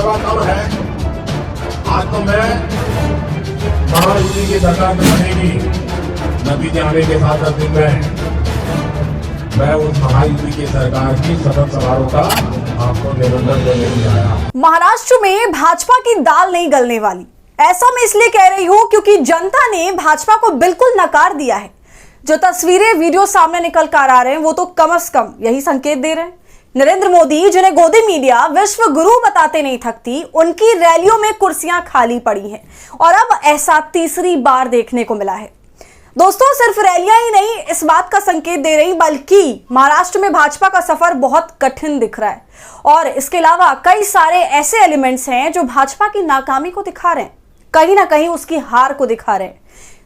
भाजपा कब है? आज तो मैं महायुति की सरकार में बनेगी, नतीजे आने के साथ दिन में मैं उस महायुति की सरकार की शपथ समारोह का आपको निमंत्रण देने के लिए आया। महाराष्ट्र में भाजपा की दाल नहीं गलने वाली, ऐसा मैं इसलिए कह रही हूं क्योंकि जनता ने भाजपा को बिल्कुल नकार दिया है। जो तस्वीरें वीडियो सामने निकल कर आ रहे हैं वो तो कम से कम यही संकेत दे रहे हैं। नरेंद्र मोदी, जिन्हें गोदी मीडिया विश्व गुरु बताते नहीं थकती, उनकी रैलियों में कुर्सियां खाली पड़ी हैं और अब ऐसा तीसरी बार देखने को मिला है। दोस्तों, सिर्फ रैलियां ही नहीं इस बात का संकेत दे रही, बल्कि महाराष्ट्र में भाजपा का सफर बहुत कठिन दिख रहा है और इसके अलावा कई सारे ऐसे एलिमेंट्स हैं जो भाजपा की नाकामी को दिखा रहे हैं, कहीं ना कहीं उसकी हार को दिखा रहे हैं।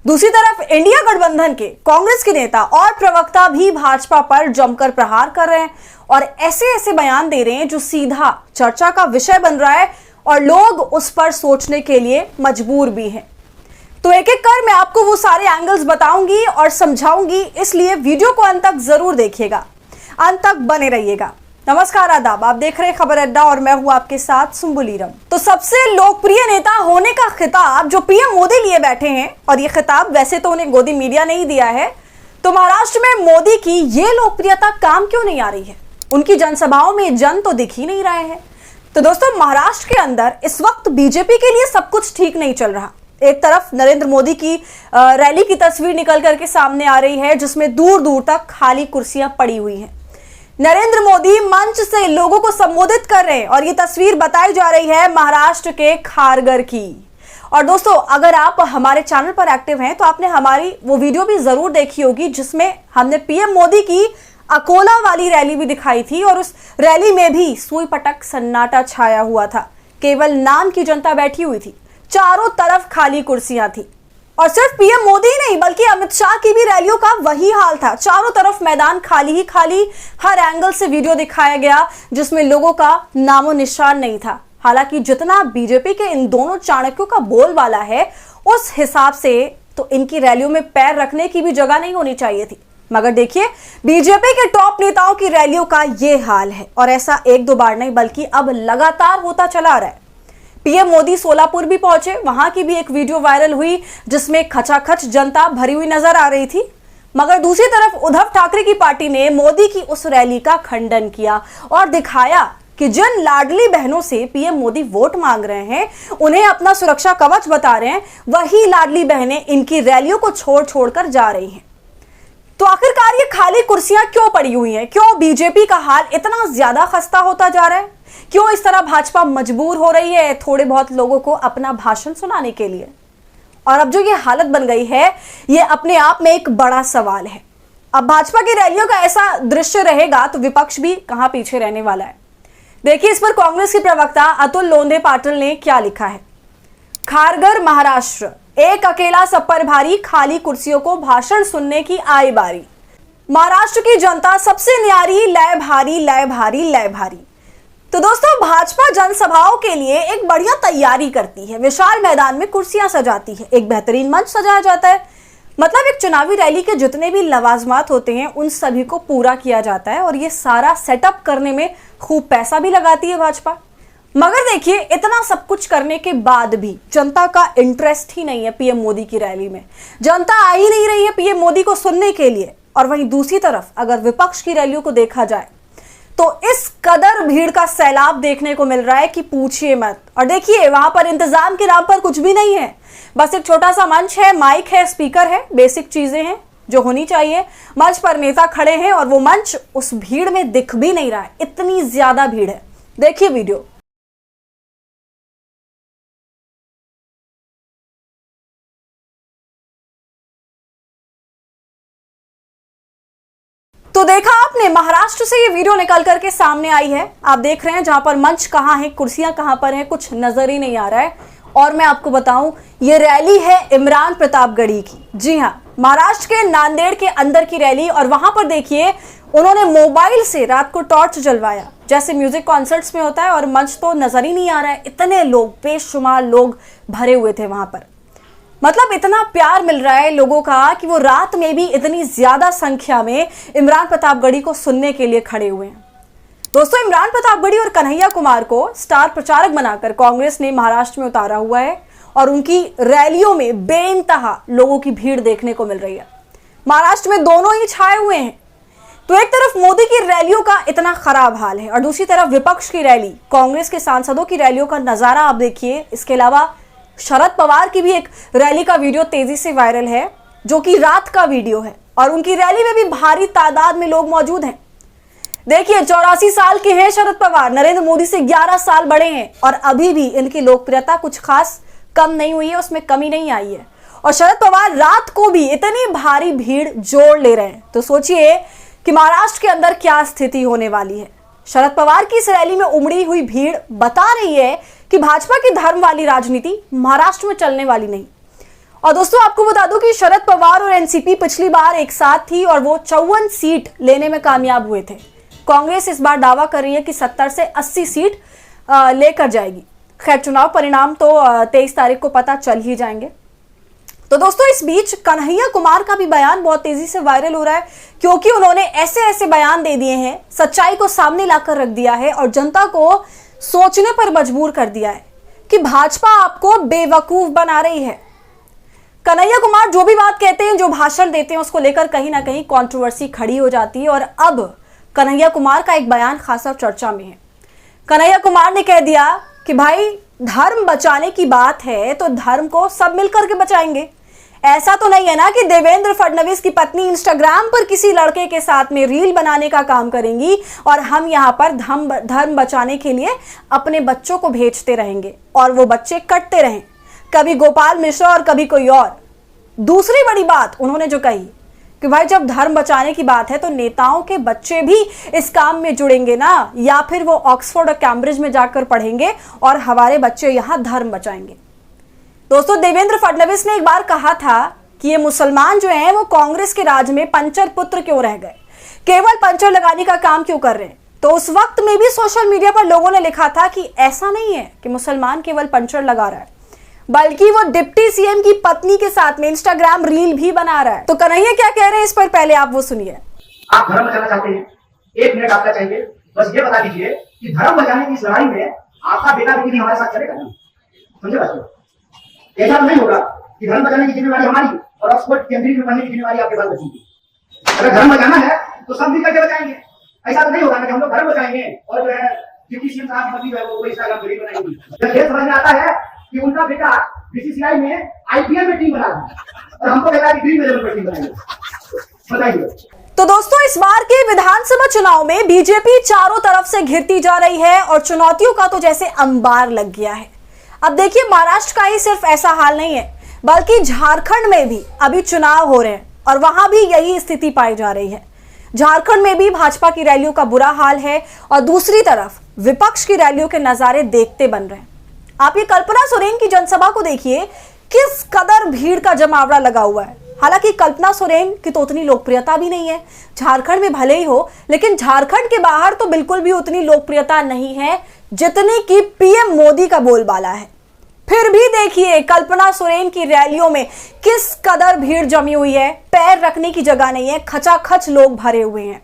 दूसरी तरफ इंडिया गठबंधन के कांग्रेस के नेता और प्रवक्ता भी भाजपा पर जमकर प्रहार कर रहे हैं और ऐसे ऐसे बयान दे रहे हैं जो सीधा चर्चा का विषय बन रहा है और लोग उस पर सोचने के लिए मजबूर भी हैं। तो एक एक कर मैं आपको वो सारे एंगल्स बताऊंगी और समझाऊंगी, इसलिए वीडियो को अंत तक जरूर देखिएगा, अंत तक बने रहिएगा। नमस्कार, आदाब, आप देख रहे हैं खबर अड्डा और मैं हूं आपके साथ सुम्बुलीरम। तो सबसे लोकप्रिय नेता होने का खिताब जो पीएम मोदी लिए बैठे हैं, और ये खिताब वैसे तो उन्हें गोदी मीडिया नहीं दिया है, तो महाराष्ट्र में मोदी की ये लोकप्रियता काम क्यों नहीं आ रही है? उनकी जनसभाओं में जन तो दिख ही नहीं रहे हैं। तो दोस्तों, महाराष्ट्र के अंदर इस वक्त बीजेपी के लिए सब कुछ ठीक नहीं चल रहा। एक तरफ नरेंद्र मोदी की रैली की तस्वीर निकल करके सामने आ रही है जिसमें दूर दूर तक खाली कुर्सियां पड़ी हुई हैं। नरेंद्र मोदी मंच से लोगों को संबोधित कर रहे हैं और ये तस्वीर बताई जा रही है महाराष्ट्र के खारघर की। और दोस्तों, अगर आप हमारे चैनल पर एक्टिव हैं तो आपने हमारी वो वीडियो भी जरूर देखी होगी जिसमें हमने पीएम मोदी की अकोला वाली रैली भी दिखाई थी और उस रैली में भी सुई पटक सन्नाटा छाया हुआ था। केवल नाम की जनता बैठी हुई थी, चारों तरफ खाली कुर्सियां थी। और सिर्फ पीएम मोदी ही नहीं बल्कि अमित शाह की भी रैलियों का वही हाल था। चारों तरफ मैदान खाली ही खाली, हर एंगल से वीडियो दिखाया गया जिसमें लोगों का नामो निशान नहीं था। हालांकि जितना बीजेपी के इन दोनों चाणक्यों का बोलबाला है उस हिसाब से तो इनकी रैलियों में पैर रखने की भी जगह नहीं होनी चाहिए थी। मगर देखिए, बीजेपी के टॉप नेताओं की रैलियों का ये हाल है और ऐसा एक दो बार नहीं बल्कि अब लगातार होता चला रहा है। पीएम मोदी सोलापुर भी पहुंचे, वहां की भी एक वीडियो वायरल हुई जिसमें खचाखच जनता भरी हुई नजर आ रही थी। मगर दूसरी तरफ उद्धव ठाकरे की पार्टी ने मोदी की उस रैली का खंडन किया और दिखाया कि जिन लाडली बहनों से पीएम मोदी वोट मांग रहे हैं, उन्हें अपना सुरक्षा कवच बता रहे हैं, वही लाडली बहनें इनकी रैलियों को छोड़ छोड़कर जा रही हैं। तो आखिरकार ये खाली कुर्सियां क्यों पड़ी हुई हैं? क्यों बीजेपी का हाल इतना ज्यादा खस्ता होता जा रहा है? क्यों इस तरह भाजपा मजबूर हो रही है थोड़े बहुत लोगों को अपना भाषण सुनाने के लिए? और अब जो ये हालत बन गई है, ये अपने आप में एक बड़ा सवाल है। अब भाजपा की रैलियों का ऐसा दृश्य रहेगा तो विपक्ष भी कहां पीछे रहने वाला है। देखिए, इस पर कांग्रेस के प्रवक्ता अतुल लोंढे पाटिल ने क्या लिखा है। खारघर महाराष्ट्र, एक अकेला सब पर भारी, खाली कुर्सियों को भाषण सुनने की आई बारी। महाराष्ट्र की जनता सबसे न्यारी, लय भारी लय भारी लय भारी। तो दोस्तों, भाजपा जनसभाओं के लिए एक बढ़िया तैयारी करती है, विशाल मैदान में कुर्सियां सजाती है, एक बेहतरीन मंच सजाया जाता है। मतलब एक चुनावी रैली के जितने भी लवाजमात होते हैं उन सभी को पूरा किया जाता है और ये सारा सेटअप करने में खूब पैसा भी लगाती है भाजपा। मगर देखिए, इतना सब कुछ करने के बाद भी जनता का इंटरेस्ट ही नहीं है पीएम मोदी की रैली में। जनता आ ही नहीं रही है पीएम मोदी को सुनने के लिए। और वहीं दूसरी तरफ अगर विपक्ष की रैलियों को देखा जाए तो इस कदर भीड़ का सैलाब देखने को मिल रहा है कि पूछिए मत। और देखिए, वहां पर इंतजाम के नाम पर कुछ भी नहीं है, बस एक छोटा सा मंच है, माइक है, स्पीकर है, बेसिक चीजें हैं जो होनी चाहिए। मंच पर नेता खड़े हैं और वो मंच उस भीड़ में दिख भी नहीं रहा है, इतनी ज्यादा भीड़ है। देखिए वीडियो। तो देखा आपने, महाराष्ट्र से ये वीडियो निकल करके सामने आई है। आप देख रहे हैं जहां पर मंच कहां है, कुर्सियां कहां पर हैं, कुछ नजर ही नहीं आ रहा है। और मैं आपको बताऊं, ये रैली है इमरान प्रतापगढ़ी की। जी हां, महाराष्ट्र के नांदेड़ के अंदर की रैली। और वहां पर देखिए, उन्होंने मोबाइल से रात को टॉर्च जलवाया जैसे म्यूजिक कॉन्सर्ट्स में होता है और मंच तो नजर ही नहीं आ रहा है। इतने लोग, बेशुमार लोग भरे हुए थे वहां पर। मतलब इतना प्यार मिल रहा है लोगों का कि वो रात में भी इतनी ज्यादा संख्या में इमरान प्रतापगढ़ी को सुनने के लिए खड़े हुए हैं। दोस्तों, इमरान प्रतापगढ़ी और कन्हैया कुमार को स्टार प्रचारक बनाकर कांग्रेस ने महाराष्ट्र में उतारा हुआ है और उनकी रैलियों में बेइंतहा लोगों की भीड़ देखने को मिल रही है। महाराष्ट्र में दोनों ही छाए हुए हैं। तो एक तरफ मोदी की रैलियों का इतना खराब हाल है और दूसरी तरफ विपक्ष की रैली, कांग्रेस के सांसदों की रैलियों का नजारा आप देखिए। इसके अलावा शरद पवार की भी एक रैली का वीडियो तेजी से वायरल है, जो कि रात का वीडियो है और उनकी रैली में भी भारी तादाद में लोग मौजूद हैं। देखिए, 84 साल के हैं शरद पवार, नरेंद्र मोदी से 11 साल बड़े हैं और अभी भी इनकी लोकप्रियता कुछ खास कम नहीं हुई है, उसमें कमी नहीं आई है। और शरद पवार रात को भी इतनी भारी भीड़ जोड़ ले रहे हैं, तो सोचिए कि महाराष्ट्र के अंदर क्या स्थिति होने वाली है। शरद पवार की इस रैली में उमड़ी हुई भीड़ बता रही है कि भाजपा की धर्म वाली राजनीति महाराष्ट्र में चलने वाली नहीं। और दोस्तों, आपको बता दूं कि शरद पवार और एनसीपी पिछली बार एक साथ थी और वो 54 सीट लेने में कामयाब हुए थे। कांग्रेस इस बार दावा कर रही है कि 70 से 80 सीट लेकर जाएगी। खैर, चुनाव परिणाम तो 23 तारीख को पता चल ही जाएंगे। तो दोस्तों, इस बीच कन्हैया कुमार का भी बयान बहुत तेजी से वायरल हो रहा है, क्योंकि उन्होंने ऐसे ऐसे बयान दे दिए हैं, सच्चाई को सामने लाकर रख दिया है और जनता को सोचने पर मजबूर कर दिया है कि भाजपा आपको बेवकूफ बना रही है। कन्हैया कुमार जो भी बात कहते हैं, जो भाषण देते हैं, उसको लेकर कहीं ना कहीं कंट्रोवर्सी खड़ी हो जाती है और अब कन्हैया कुमार का एक बयान खासा चर्चा में है। कन्हैया कुमार ने कह दिया कि भाई, धर्म बचाने की बात है तो धर्म को सब मिलकर के बचाएंगे। ऐसा तो नहीं है ना कि देवेंद्र फडणवीस की पत्नी इंस्टाग्राम पर किसी लड़के के साथ में रील बनाने का काम करेंगी और हम यहाँ पर धर्म बचाने के लिए अपने बच्चों को भेजते रहेंगे और वो बच्चे कटते रहें, कभी गोपाल मिश्रा और कभी कोई और। दूसरी बड़ी बात उन्होंने जो कही कि भाई, जब धर्म बचाने की बात है तो नेताओं के बच्चे भी इस काम में जुड़ेंगे ना, या फिर वो ऑक्सफोर्ड और कैम्ब्रिज में जाकर पढ़ेंगे और हमारे बच्चे यहाँ धर्म बचाएंगे। दोस्तों, देवेंद्र फडणवीस ने एक बार कहा था कि ये मुसलमान जो हैं वो कांग्रेस के राज में पंचर पुत्र क्यों रह गए, केवल पंचर लगाने का काम क्यों कर रहे हैं। तो उस वक्त में भी सोशल मीडिया पर लोगों ने लिखा था कि ऐसा नहीं है कि मुसलमान केवल पंचर लगा रहा है, बल्कि वो डिप्टी सीएम की पत्नी के साथ में इंस्टाग्राम रील भी बना रहा है। तो कन्हैया क्या कह रहे हैं इस पर पहले आप वो सुनिए। आप धर्म बचाना चाहते हैं, 1 मिनट आपका चाहिए, बस ये बता दीजिए कि धर्म बचाने की इस लड़ाई में आपका बेटा बेटी भी हमारे साथ चलेगा ना? समझे बात? ऐसा नहीं होगा कि धर्म बचाने की जिम्मेवारी हमारी और ऑक्सफोर्ड कैम्ब्रिज में पढ़ने की जिम्मेवारी आपके पास बचेगी। अगर धर्म बचाना है तो सब मिलकर के बचाएंगे। ऐसा तो नहीं होगा ना कि हम लोग धर्म बचाएंगे और जो है डिप्टी सीएम साहब की पत्नी जो है वो इंस्टाग्राम रील बनाएंगे। ये समझ में आता है कि उनका बेटा बीसीसीआई में आईपीएल में टीम बना रहा है और हमको बेटा की ड्रीम इलेवन में टीम बनाएंगे। बताइए। तो दोस्तों, इस बार के विधानसभा चुनाव में बीजेपी चारों तरफ से घिरती जा रही है और चुनौतियों का तो जैसे अंबार लग गया है। अब देखिए, महाराष्ट्र का ही सिर्फ ऐसा हाल नहीं है, बल्कि झारखंड में भी अभी चुनाव हो रहे हैं और वहां भी यही स्थिति पाई जा रही है। झारखंड में भी भाजपा की रैलियों का बुरा हाल है और दूसरी तरफ विपक्ष की रैलियों के नजारे देखते बन रहे हैं। आप ये कल्पना सोरेन की जनसभा को देखिए, किस कदर भीड़ का जमावड़ा लगा हुआ है। हालांकि कल्पना सोरेन की तो उतनी लोकप्रियता भी नहीं है, झारखंड में भले ही हो, लेकिन झारखंड के बाहर तो बिल्कुल भी उतनी लोकप्रियता नहीं है जितनी कि पीएम मोदी का बोलबाला है। फिर भी देखिए, कल्पना सोरेन की रैलियों में किस कदर भीड़ जमी हुई है, पैर रखने की जगह नहीं है, खचाखच लोग भरे हुए हैं।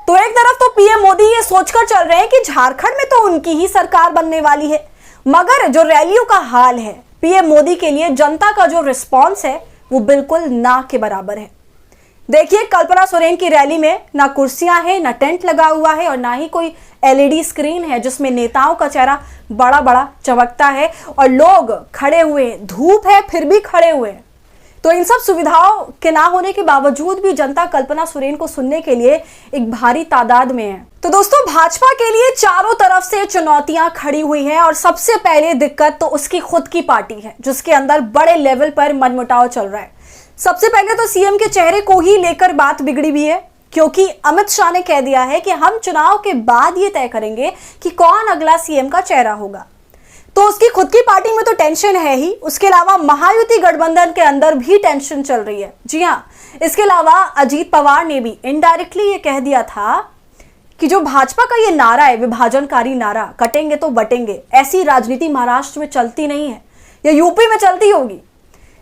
तो एक तरफ तो पीएम मोदी ये सोचकर चल रहे हैं कि झारखंड में तो उनकी ही सरकार बनने वाली है, मगर जो रैलियों का हाल है, पीएम मोदी के लिए जनता का जो रिस्पॉन्स है वो बिल्कुल ना के बराबर है। देखिए, कल्पना सोरेन की रैली में ना कुर्सियां हैं, ना टेंट लगा हुआ है और ना ही कोई एलईडी स्क्रीन है जिसमें नेताओं का चेहरा बड़ा बड़ा चमकता है और लोग खड़े हुए हैं, धूप है फिर भी खड़े हुए हैं। तो इन सब सुविधाओं के ना होने के बावजूद भी जनता कल्पना सोरेन को सुनने के लिए एक भारी तादाद में है। तो दोस्तों, भाजपा के लिए चारों तरफ से चुनौतियां खड़ी हुई हैं और सबसे पहले दिक्कत तो उसकी खुद की पार्टी है, जिसके अंदर बड़े लेवल पर मनमुटाव चल रहा है। सबसे पहले तो सीएम के चेहरे को ही लेकर बात बिगड़ी भी है, क्योंकि अमित शाह ने कह दिया है कि हम चुनाव के बाद ये तय करेंगे कि कौन अगला सीएम का चेहरा होगा। तो उसकी खुद की पार्टी में तो टेंशन है ही, उसके अलावा महायुति गठबंधन के अंदर भी टेंशन चल रही है। जी हाँ, इसके अलावा अजीत पवार ने भी इनडायरेक्टली ये कह दिया था कि जो भाजपा का ये नारा है, विभाजनकारी नारा, कटेंगे तो बटेंगे, ऐसी राजनीति महाराष्ट्र में चलती नहीं है, या यूपी में चलती होगी।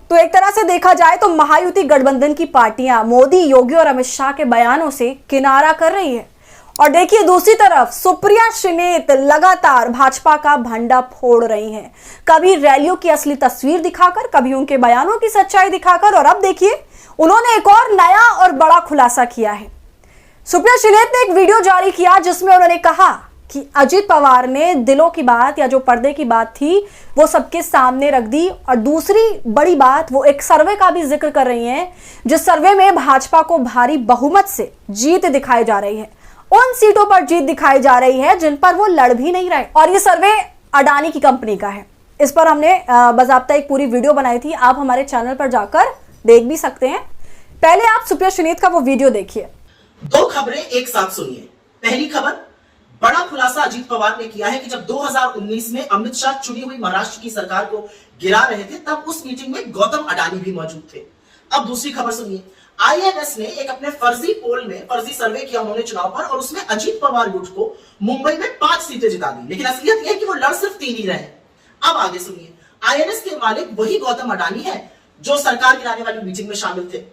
तो एक तरह से देखा जाए तो महायुति गठबंधन की पार्टियां मोदी, योगी और अमित शाह के बयानों से किनारा कर रही है और देखिए दूसरी तरफ सुप्रिया श्रीनेत लगातार भाजपा का भंडा फोड़ रही हैं, कभी रैलियों की असली तस्वीर दिखाकर, कभी उनके बयानों की सच्चाई दिखाकर, और अब देखिए उन्होंने एक और नया और बड़ा खुलासा किया है। सुप्रिया श्रीनेत ने एक वीडियो जारी किया जिसमें उन्होंने कहा कि अजित पवार ने दिलों की बात या जो पर्दे की बात थी वो सबके सामने रख दी। और दूसरी बड़ी बात, वो एक सर्वे का भी जिक्र कर रही हैं, जिस सर्वे में भाजपा को भारी बहुमत से जीत दिखाई जा रही है, उन सीटों पर जीत दिखाई जा रही है जिन पर वो लड़ भी नहीं रहे। और ये सर्वे अडानी की कंपनी का है। इस पर हमने बाकायदा एक पूरी वीडियो बनाई थी, आप हमारे चैनल पर जाकर देख भी सकते हैं। पहले आप सुप्रिया श्रीनेत का वो वीडियो देखिए। दो खबरें एक साथ सुनिए। पहली खबर, बड़ा खुलासा अजीत पवार ने किया है कि जब 2019 में अमित शाह चुनी हुई महाराष्ट्र की सरकार को गिरा रहे थे, तब उस मीटिंग में गौतम अडानी भी मौजूद थे। अब दूसरी खबर सुनिए। आईएनएस ने एक अपने फर्जी पोल में फर्जी सर्वे किया उन्होंने चुनाव पर, और उसमें अजीत पवार गुट को मुंबई में 5 सीटें जिता दी, लेकिन असलियत यह है कि वो लड़ सिर्फ 3 ही रहे। अब आगे सुनिए। आईएनएस के मालिक वही गौतम अडानी है जो सरकार गिराने वाली मीटिंग में शामिल थे,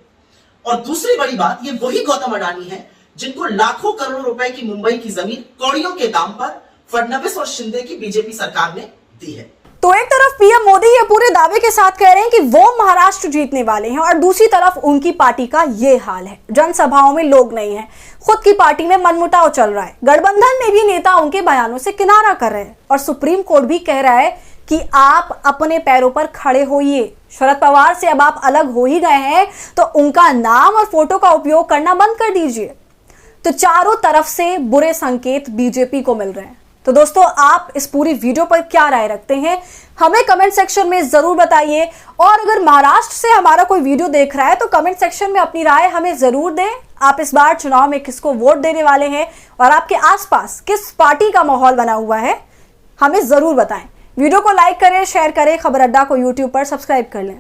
और दूसरी बड़ी बात, ये वही गौतम अडानी है जिनको लाखों करोड़ों रुपए की मुंबई की जमीन कौड़ियों के दाम पर फडणवीस और शिंदे की बीजेपी सरकार ने दी है। तो एक तरफ पीएम मोदी ये पूरे दावे के साथ कह रहे हैं कि वो महाराष्ट्र जीतने वाले हैं, और दूसरी तरफ उनकी पार्टी का ये हाल है, जनसभाओं में लोग नहीं है, खुद की पार्टी में मनमुटाव चल रहा है, गठबंधन में भी नेता उनके बयानों से किनारा कर रहे हैं, और सुप्रीम कोर्ट भी कह रहा है कि आप अपने पैरों पर खड़े होइए। शरद पवार से अब आप अलग हो ही गए हैं तो उनका नाम और फोटो का उपयोग करना बंद कर दीजिए। तो चारों तरफ से बुरे संकेत बीजेपी को मिल रहे हैं। तो दोस्तों, आप इस पूरी वीडियो पर क्या राय रखते हैं, हमें कमेंट सेक्शन में जरूर बताइए। और अगर महाराष्ट्र से हमारा कोई वीडियो देख रहा है तो कमेंट सेक्शन में अपनी राय हमें जरूर दें। आप इस बार चुनाव में किसको वोट देने वाले हैं और आपके आसपास किस पार्टी का माहौल बना हुआ है, हमें जरूर बताएं। वीडियो को लाइक करें, शेयर करें, खबर अड्डा को यूट्यूब पर सब्सक्राइब कर लें।